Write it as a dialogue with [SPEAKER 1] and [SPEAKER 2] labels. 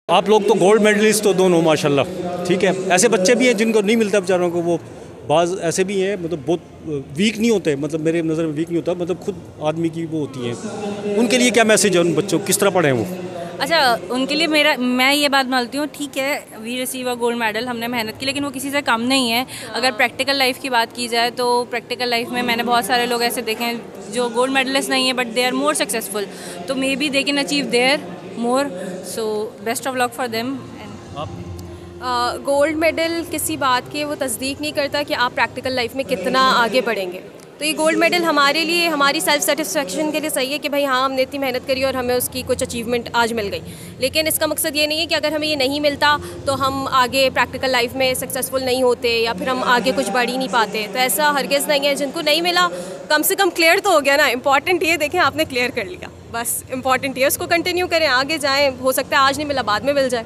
[SPEAKER 1] आप लोग तो गोल्ड मेडलिस्ट तो दोनों माशाल्लाह, ठीक है। ऐसे बच्चे भी हैं जिनको नहीं मिलता बेचारों को, वो बाज़ ऐसे भी हैं मतलब बहुत वीक नहीं होते, मतलब मेरे नज़र में वीक नहीं होता, मतलब खुद आदमी की वो होती हैं। उनके लिए क्या मैसेज है उन बच्चों, किस तरह पढ़ें वो?
[SPEAKER 2] अच्छा, उनके लिए मैं ये बात मानती हूँ, ठीक है we receive a gold medal, हमने मेहनत की, लेकिन वो किसी से कम नहीं है। अगर प्रैक्टिकल लाइफ की बात की जाए तो प्रैक्टिकल लाइफ में मैंने बहुत सारे लोग ऐसे देखे हैं जो गोल्ड मेडलिस्ट नहीं है but they are more successful, तो maybe they can achieve their more, so best of luck for them.
[SPEAKER 3] Gold medal किसी बात की वो तस्दीक नहीं करता कि आप प्रैक्टिकल लाइफ में कितना आगे बढ़ेंगे। तो ये गोल्ड मेडल हमारे लिए, हमारी सेल्फ सेटिस्फेक्शन के लिए सही है कि भाई हाँ, हमने इतनी मेहनत करी और हमें उसकी कुछ अचीवमेंट आज मिल गई, लेकिन इसका मकसद ये नहीं है कि अगर हमें ये नहीं मिलता तो हम आगे प्रैक्टिकल लाइफ में सक्सेसफुल नहीं होते या फिर हम आगे कुछ बढ़ ही नहीं पाते। तो ऐसा हरगिज़ नहीं है। जिनको नहीं मिला कम से कम क्लियर तो हो गया ना। इंपॉर्टेंट ये देखें आपने क्लियर कर लिया, बस इंपॉर्टेंट ये, उसको कंटिन्यू करें, आगे जाएँ। हो सकता है आज नहीं मिला बाद में मिल जाए।